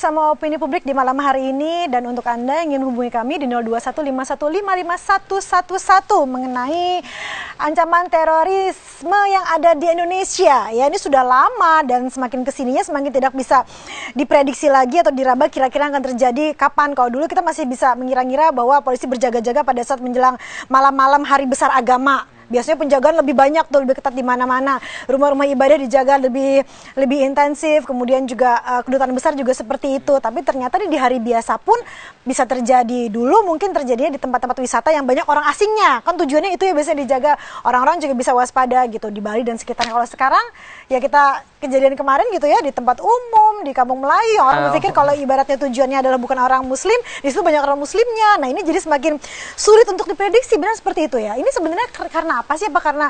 sama opini publik di malam hari ini, dan untuk Anda yang ingin hubungi kami di 0215155111 mengenai ancaman terorisme yang ada di Indonesia. Ya, ini sudah lama dan semakin kesininya semakin tidak bisa diprediksi lagi atau diraba kira-kira akan terjadi kapan. Kalau dulu kita masih bisa mengira-ngira bahwa polisi berjaga-jaga pada saat menjelang malam-malam hari besar agama. Biasanya penjagaan lebih banyak tuh, lebih ketat di mana-mana. Rumah-rumah ibadah dijaga lebih intensif. Kemudian juga kedutaan besar juga seperti itu. Tapi ternyata di hari biasa pun bisa terjadi. Dulu mungkin terjadinya di tempat-tempat wisata yang banyak orang asingnya. Kan tujuannya itu ya, biasanya dijaga. Orang-orang juga bisa waspada gitu di Bali dan sekitarnya. Kalau sekarang ya kita kejadian kemarin gitu ya, di tempat umum, di Kampung Melayu, orang berpikir kalau ibaratnya tujuannya adalah bukan orang Muslim, di situ banyak orang Muslimnya. Nah, ini jadi semakin sulit untuk diprediksi. Benar seperti itu ya. Ini sebenarnya karena apa sih? Apa karena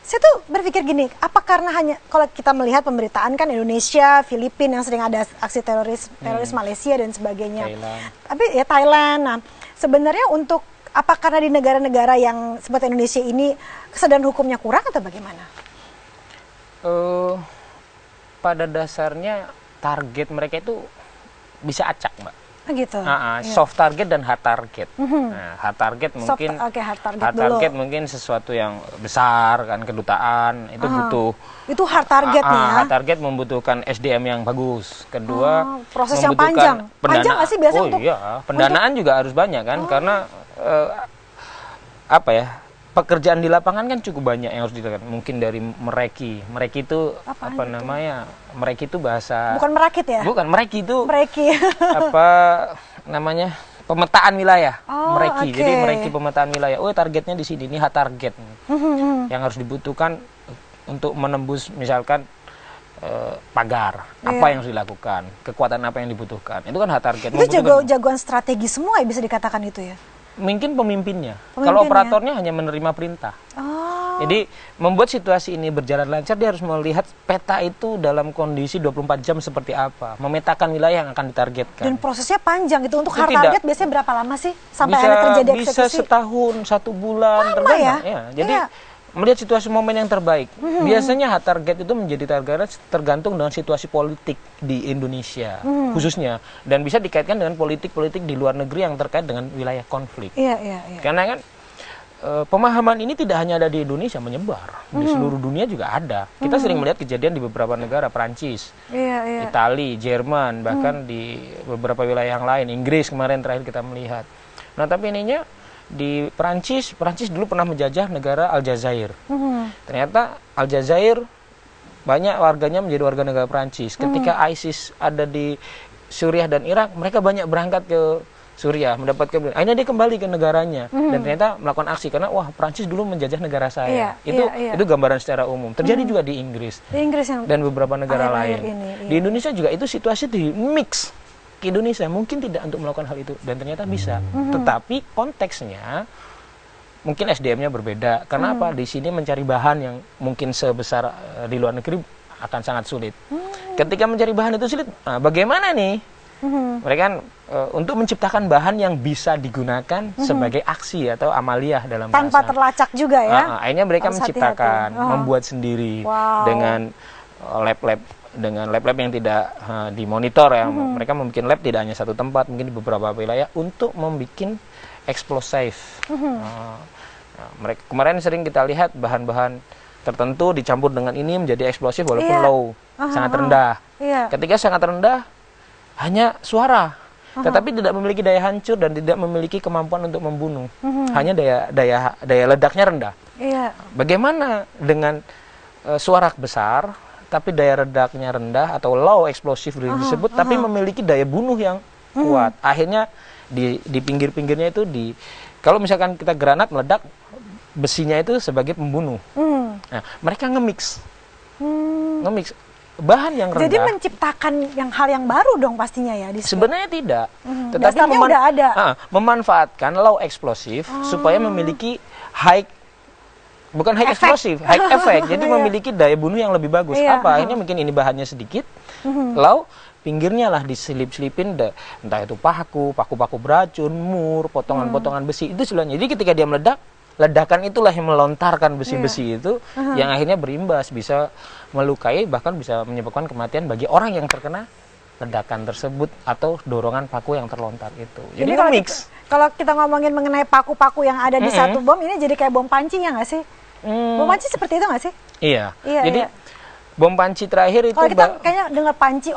saya tuh berpikir gini, apa karena hanya kalau kita melihat pemberitaan kan Indonesia, Filipina yang sering ada aksi teroris Malaysia dan sebagainya. Thailand. Tapi ya Thailand. Nah, sebenarnya untuk apa karena di negara-negara yang seperti Indonesia ini kesadaran hukumnya kurang atau bagaimana? Pada dasarnya target mereka itu bisa acak, Mbak. Gitu. Soft target dan hard target. Nah, hard target mungkin hard target mungkin sesuatu yang besar kan, kedutaan itu butuh. Itu hard target nih ya. Hard target membutuhkan SDM yang bagus. Kedua, proses yang panjang. Panjang nggak sih biasanya untuk? Pendanaan juga harus banyak kan, karena apa ya? Pekerjaan di lapangan kan cukup banyak yang harus dilakukan. Mungkin dari mereki itu apa namanya? Mereki itu bahasa. Bukan merakit ya? Bukan, mereki itu. Mereki. Apa namanya? Pemetaan wilayah. Mereki. Okay. Jadi mereki pemetaan wilayah. Oh, targetnya di sini, ini hard target. Yang harus dibutuhkan untuk menembus misalkan pagar. Apa yang harus dilakukan? Kekuatan apa yang dibutuhkan? Itu kan hard target. Itu jagoan strategi semua ya, bisa dikatakan itu ya? Mungkin pemimpinnya. Kalau operatornya hanya menerima perintah. Jadi membuat situasi ini berjalan lancar, dia harus melihat peta itu dalam kondisi 24 jam seperti apa, memetakan wilayah yang akan ditargetkan. Dan prosesnya panjang gitu. Untuk hard target biasanya berapa lama sih sampai akhirnya terjadi eksekusi? Bisa setahun, 1 bulan, tergantung. Ya, jadi melihat situasi momen yang terbaik. Biasanya hard target itu menjadi target tergantung dengan situasi politik di Indonesia khususnya, dan bisa dikaitkan dengan politik-politik di luar negeri yang terkait dengan wilayah konflik. Karena kan pemahaman ini tidak hanya ada di Indonesia, menyebar di seluruh dunia juga ada. Kita sering melihat kejadian di beberapa negara, Prancis, Italia, Jerman, bahkan di beberapa wilayah yang lain, Inggris kemarin terakhir kita melihat. Nah, tapi ininya di Prancis dulu pernah menjajah negara Aljazair. Ternyata Aljazair banyak warganya menjadi warga negara Prancis. Ketika ISIS ada di Suriah dan Irak, mereka banyak berangkat ke Suriah mendapatkan. Akhirnya dia kembali ke negaranya dan ternyata melakukan aksi karena wah, Prancis dulu menjajah negara saya. Itu gambaran secara umum. Terjadi juga di Inggris dan beberapa negara lain. Di Indonesia juga itu situasi di mix. Ke Indonesia mungkin tidak untuk melakukan hal itu dan ternyata bisa, tetapi konteksnya mungkin SDM-nya berbeda. Karena apa? Di sini mencari bahan yang mungkin sebesar di luar negeri akan sangat sulit. Ketika mencari bahan itu sulit, nah bagaimana nih? Mereka kan untuk menciptakan bahan yang bisa digunakan sebagai aksi atau amaliyah dalam tanpa terlacak juga ya. Akhirnya mereka menciptakan, membuat sendiri dengan lab-lab yang tidak dimonitor ya. Mereka membuat lab tidak hanya satu tempat, mungkin di beberapa wilayah untuk membuat eksplosif. Mereka kemarin sering kita lihat bahan-bahan tertentu dicampur dengan ini menjadi eksplosif walaupun low, sangat rendah. Ketika sangat rendah hanya suara, tetapi tidak memiliki daya hancur dan tidak memiliki kemampuan untuk membunuh. Hanya daya ledaknya rendah. Bagaimana dengan suara besar tapi daya redaknya rendah atau low explosive disebut, tapi memiliki daya bunuh yang kuat. Akhirnya di pinggir-pinggirnya itu kalau misalkan kita granat meledak, besinya itu sebagai pembunuh. Nah, mereka nge-mix bahan yang rendah. Jadi menciptakan hal yang baru dong pastinya ya. Sebenarnya tidak, tetapi udah ada. Memanfaatkan low explosive supaya memiliki high explosive, high effect. Jadi memiliki daya bunuh yang lebih bagus. Akhirnya mungkin ini bahannya sedikit, lalu pinggirnya lah diselip-selipin entah itu paku beracun, mur, potongan-potongan besi. Itu sebenarnya. Jadi ketika dia meledak, ledakan itulah yang melontarkan besi-besi itu, yang akhirnya berimbas, bisa melukai, bahkan bisa menyebabkan kematian bagi orang yang terkena ledakan tersebut atau dorongan paku yang terlontar itu. Jadi mix. Kalau kita ngomongin mengenai paku-paku yang ada di satu bom, ini jadi kayak bom panci ya nggak sih? Bom panci seperti itu nggak sih? Iya. Jadi bom panci terakhir itu. Kalau kita kayaknya dengar panci,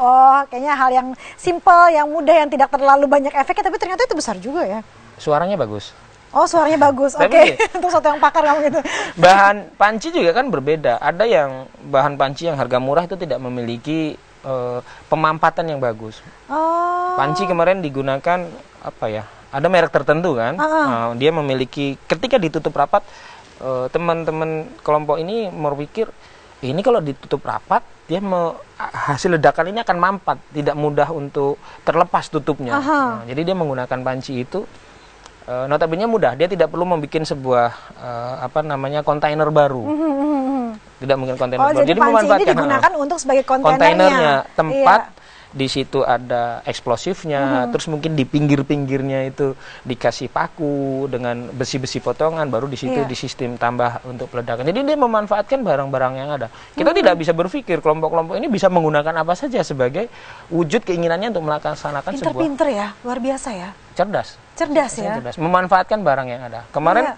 kayaknya hal yang simple, yang mudah, yang tidak terlalu banyak efeknya, tapi ternyata itu besar juga ya. Suaranya bagus. Oh, suaranya bagus. Oke. Untuk satu yang pakar kamu gitu. Bahan panci juga kan berbeda. Ada yang bahan panci yang harga murah itu tidak memiliki pemampatan yang bagus. Panci kemarin digunakan apa ya? Ada merek tertentu kan. Dia memiliki ketika ditutup rapat, teman-teman kelompok ini berpikir ini kalau ditutup rapat dia hasil ledakan ini akan mampat, tidak mudah untuk terlepas tutupnya. Jadi dia menggunakan panci itu. Notabene mudah, dia tidak perlu membuat sebuah kontainer baru. Tidak mungkin kontainer baru. Jadi panci ini digunakan untuk sebagai kontainernya. Tempat di situ ada eksplosifnya, terus mungkin di pinggir-pinggirnya itu dikasih paku dengan besi-besi potongan, baru di situ di sistem tambah untuk peledakan. Jadi dia memanfaatkan barang-barang yang ada. Kita tidak bisa berpikir kelompok-kelompok ini bisa menggunakan apa saja sebagai wujud keinginannya untuk melaksanakan sebuah. Pinter ya, luar biasa ya. Cerdas Ya. Memanfaatkan barang yang ada. Kemarin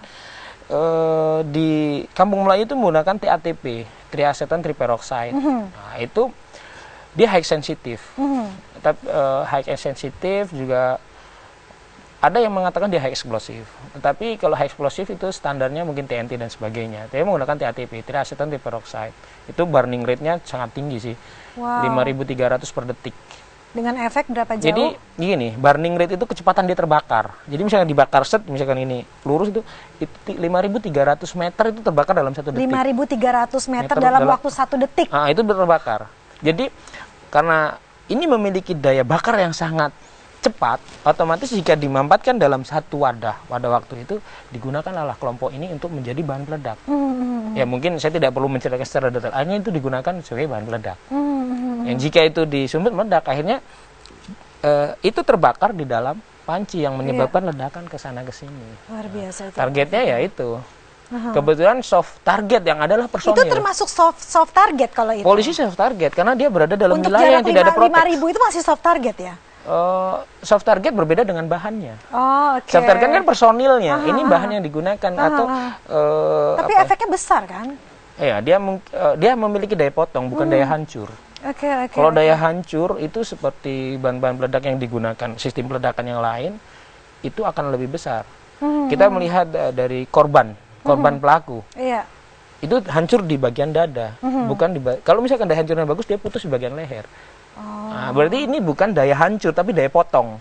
di Kampung Melayu itu menggunakan TATP, triacetan triperoxide. Nah, itu dia high sensitif. Tapi high sensitif juga ada yang mengatakan dia high explosive. Tetapi kalau high explosive itu standarnya mungkin TNT dan sebagainya. Tapi menggunakan TATP, triacetan triperoxide. Itu burning rate-nya sangat tinggi sih. 5.300 per detik. Dengan efek berapa jauh? Jadi gini, burning rate itu kecepatan dia terbakar. Jadi misalnya dibakar misalkan ini lurus itu 5.300 meter itu terbakar dalam 1 detik. 5.300 meter dalam waktu 1 detik. Itu terbakar. Jadi karena ini memiliki daya bakar yang sangat cepat, otomatis jika dimampatkan dalam satu wadah waktu itu digunakanlah kelompok ini untuk menjadi bahan peledak. Ya mungkin saya tidak perlu menceritakan secara detail. Akhirnya itu digunakan sebagai bahan peledak. Yang jika itu disumbut meledak, akhirnya itu terbakar di dalam panci yang menyebabkan ledakan ke sana ke sini. Luar biasa. Targetnya ya itu. Kebetulan soft target yang adalah personil. Itu termasuk soft target kalau itu? Polisi soft target karena dia berada dalam wilayah yang tidak ada protek. Untuk 5.000 itu masih soft target ya? Soft target berbeda dengan bahannya. Soft target kan personilnya, ini bahan yang digunakan atau. Tapi efeknya besar kan? Iya, dia memiliki daya potong bukan daya hancur. Kalau daya hancur itu seperti bahan-bahan peledak yang digunakan sistem peledakan yang lain itu akan lebih besar. Kita melihat dari korban pelaku. Iya. Itu hancur di bagian dada, bukan kalau misalkan daya hancurnya bagus dia putus di bagian leher. Nah, berarti ini bukan daya hancur tapi daya potong.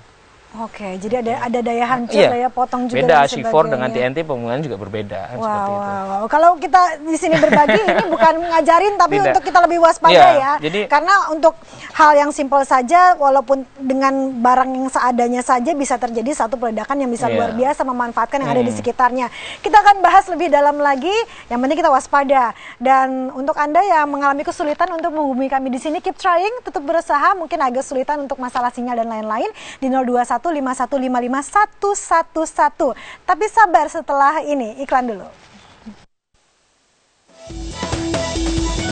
Oke, jadi ada daya hancur, daya potong juga. Beda C4 dengan TNT penggunaannya juga berbeda. Wow. Kalau kita di sini berbagi ini bukan ngajarin tapi untuk kita lebih waspada ya. Karena untuk hal yang simpel saja, walaupun dengan barang yang seadanya saja bisa terjadi satu peledakan yang bisa luar biasa memanfaatkan yang ada di sekitarnya. Kita akan bahas lebih dalam lagi. Yang penting kita waspada. Dan untuk Anda yang mengalami kesulitan untuk menghubungi kami di sini, keep trying, tetap berusaha. Mungkin agak kesulitan untuk masalah sinyal dan lain-lain di 021 5155 111. Tapi sabar, setelah ini iklan dulu.